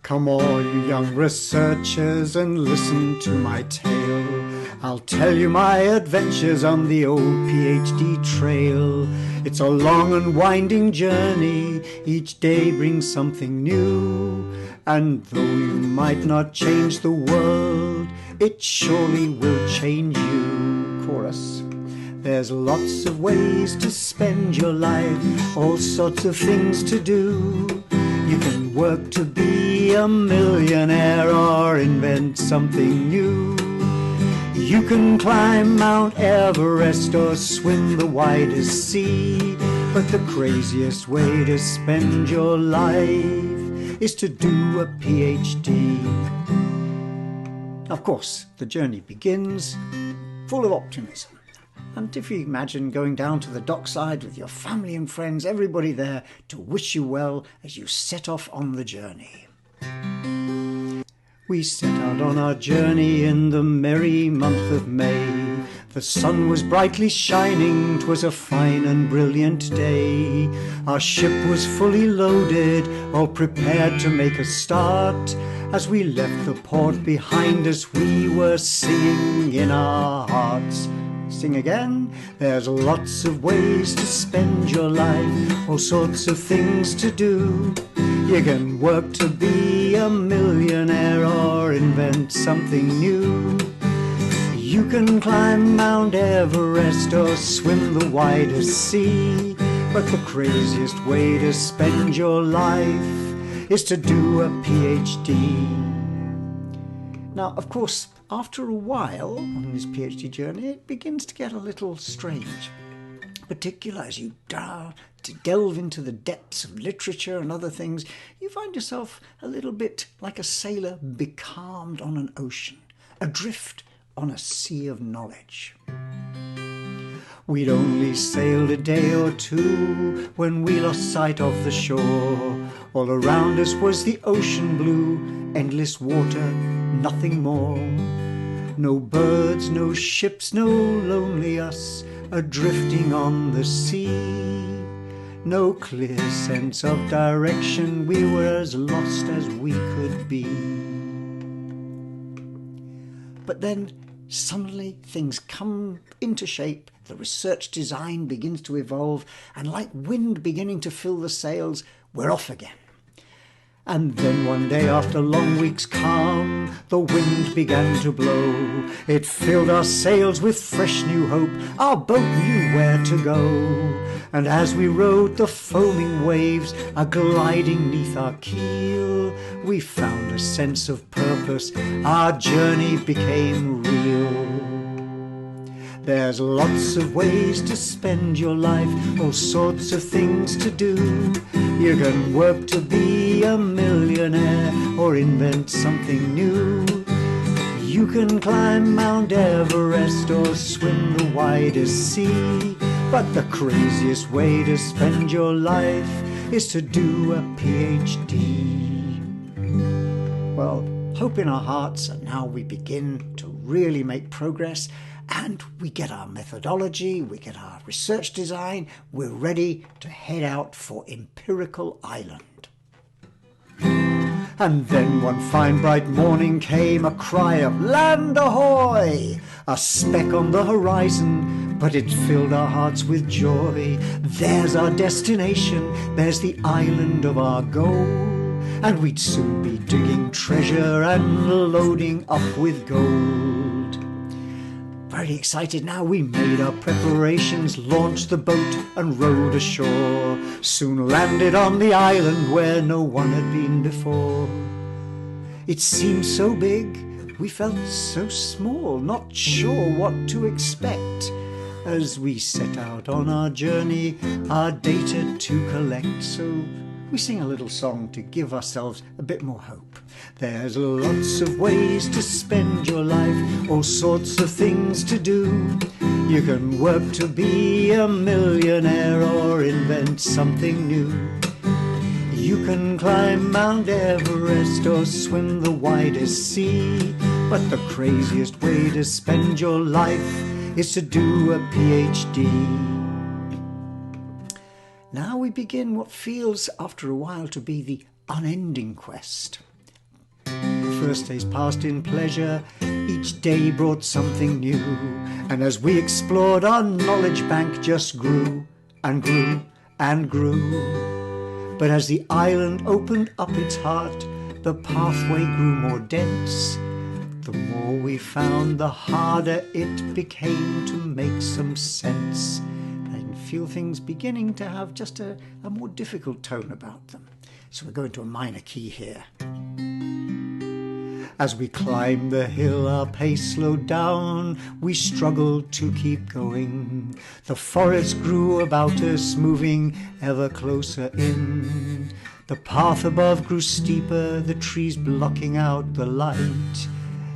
Come all you young researchers and listen to my tale. I'll tell you my adventures on the old PhD trail. It's a long and winding journey, each day brings something new. And though you might not change the world, it surely will change you. Chorus. There's lots of ways to spend your life, all sorts of things to do. You can work to be a millionaire or invent something new. You can climb Mount Everest or swim the widest sea. But the craziest way to spend your life is to do a PhD. Of course, the journey begins full of optimism. And if you imagine going down to the dockside with your family and friends, everybody there to wish you well as you set off on the journey. We set out on our journey in the merry month of May. The sun was brightly shining, 'twas a fine and brilliant day. Our ship was fully loaded, all prepared to make a start. As we left the port behind us, we were singing in our hearts. Sing again. There's lots of ways to spend your life, all sorts of things to do. You can work to be a millionaire or invent something new. You can climb Mount Everest or swim the widest sea. But the craziest way to spend your life is to do a PhD. Now, of course, after a while on this PhD journey, it begins to get a little strange, particularly as you delve into the depths of literature and other things. You find yourself a little bit like a sailor becalmed on an ocean, adrift on a sea of knowledge. We'd only sailed a day or two when we lost sight of the shore. All around us was the ocean blue, endless water, nothing more. No birds, no ships, no lonely us, adrifting on the sea. No clear sense of direction, we were as lost as we could be. But then suddenly things come into shape, the research design begins to evolve, and like wind beginning to fill the sails, we're off again. And then one day after long weeks' calm, the wind began to blow. It filled our sails with fresh new hope, our boat knew where to go. And as we rode the foaming waves, a gliding 'neath our keel, we found a sense of purpose, our journey became real. There's lots of ways to spend your life, all sorts of things to do. You can work to be a millionaire or invent something new. You can climb Mount Everest or swim the widest sea. But the craziest way to spend your life is to do a PhD. Well, hope in our hearts, and now we begin to really make progress. And we get our methodology, we get our research design, we're ready to head out for Empirical Island. And then one fine bright morning came a cry of "Land ahoy!" A speck on the horizon, but it filled our hearts with joy. There's our destination, there's the island of our goal. And we'd soon be digging treasure and loading up with gold. Very excited now, we made our preparations, launched the boat and rowed ashore. Soon landed on the island where no one had been before. It seemed so big, we felt so small, not sure what to expect. As we set out on our journey, our data to collect, so we sing a little song to give ourselves a bit more hope. There's lots of ways to spend your life, all sorts of things to do. You can work to be a millionaire or invent something new. You can climb Mount Everest or swim the widest sea. But the craziest way to spend your life is to do a PhD. Now we begin what feels after a while to be the unending quest. The first days passed in pleasure, each day brought something new, and as we explored, our knowledge bank just grew and grew and grew. But as the island opened up its heart, the pathway grew more dense. The more we found, the harder it became to make some sense. I can feel things beginning to have just a more difficult tone about them. So we're going to a minor key here. As we climbed the hill, our pace slowed down. We struggled to keep going. The forest grew about us, moving ever closer in. The path above grew steeper, the trees blocking out the light.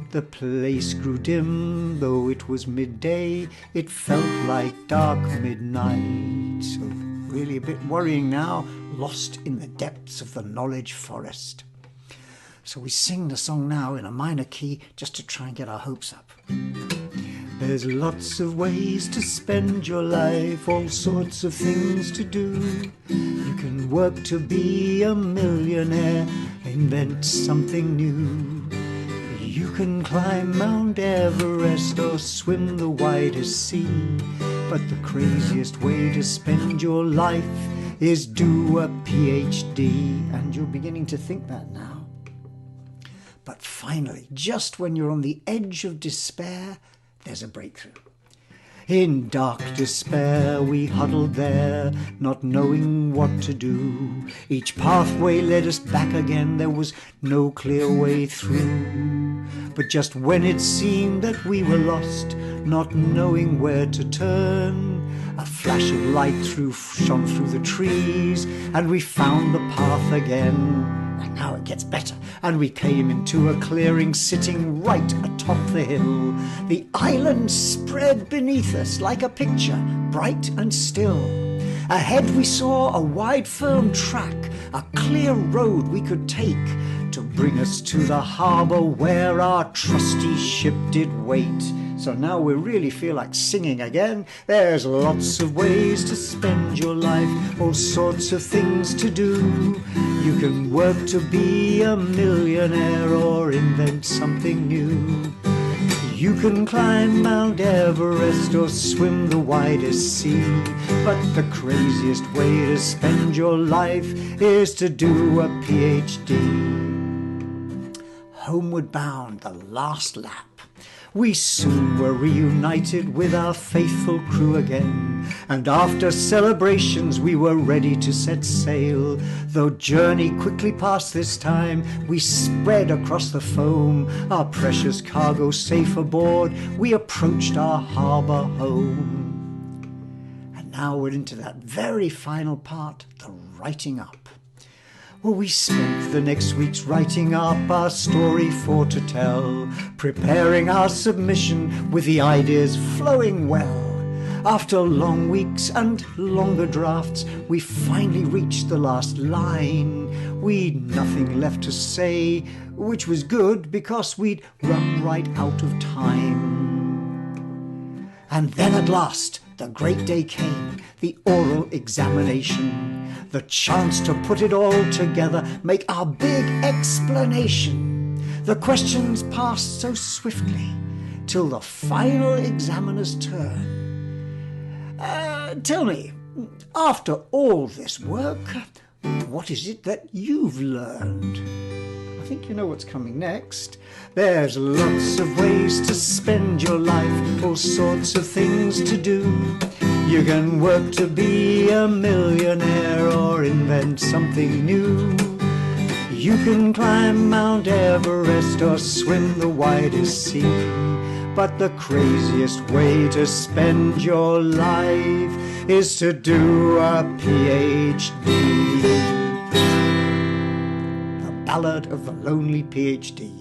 The place grew dim, though it was midday. It felt like dark midnight. So really a bit worrying now, lost in the depths of the knowledge forest. So we sing the song now in a minor key just to try and get our hopes up. There's lots of ways to spend your life, all sorts of things to do. You can work to be a millionaire, invent something new. You can climb Mount Everest or swim the widest sea. But the craziest way to spend your life is do a PhD. And you're beginning to think that now. But finally, just when you're on the edge of despair, there's a breakthrough. In dark despair we huddled there, not knowing what to do. Each pathway led us back again, there was no clear way through. But just when it seemed that we were lost, not knowing where to turn, a flash of light shone through the trees, and we found the path again. And now it gets better, and we came into a clearing sitting right atop the hill. The island spread beneath us like a picture, bright and still. Ahead we saw a wide firm track, a clear road we could take to bring us to the harbour where our trusty ship did wait. So now we really feel like singing again. There's lots of ways to spend your life, all sorts of things to do. You can work to be a millionaire or invent something new. You can climb Mount Everest or swim the widest sea. But the craziest way to spend your life is to do a PhD. Homeward bound, the last lap. We soon were reunited with our faithful crew again, and after celebrations we were ready to set sail. Though journey quickly passed this time, we spread across the foam, our precious cargo safe aboard, we approached our harbour home. And now we're into that very final part, the writing up. Well, we spent the next weeks writing up our story for to tell, preparing our submission with the ideas flowing well. After long weeks and longer drafts, we finally reached the last line. We'd nothing left to say, which was good because we'd run right out of time. And then at last, the great day came, the oral examination. The chance to put it all together, make our big explanation. The questions passed so swiftly, till the final examiner's turn. Tell me, after all this work, what is it that you've learned? I think you know what's coming next. There's lots of ways to spend your life, all sorts of things to do. You can work to be a millionaire or invent something new. You can climb Mount Everest or swim the widest sea. But the craziest way to spend your life is to do a PhD. The Ballad of the Lonely Ph.D.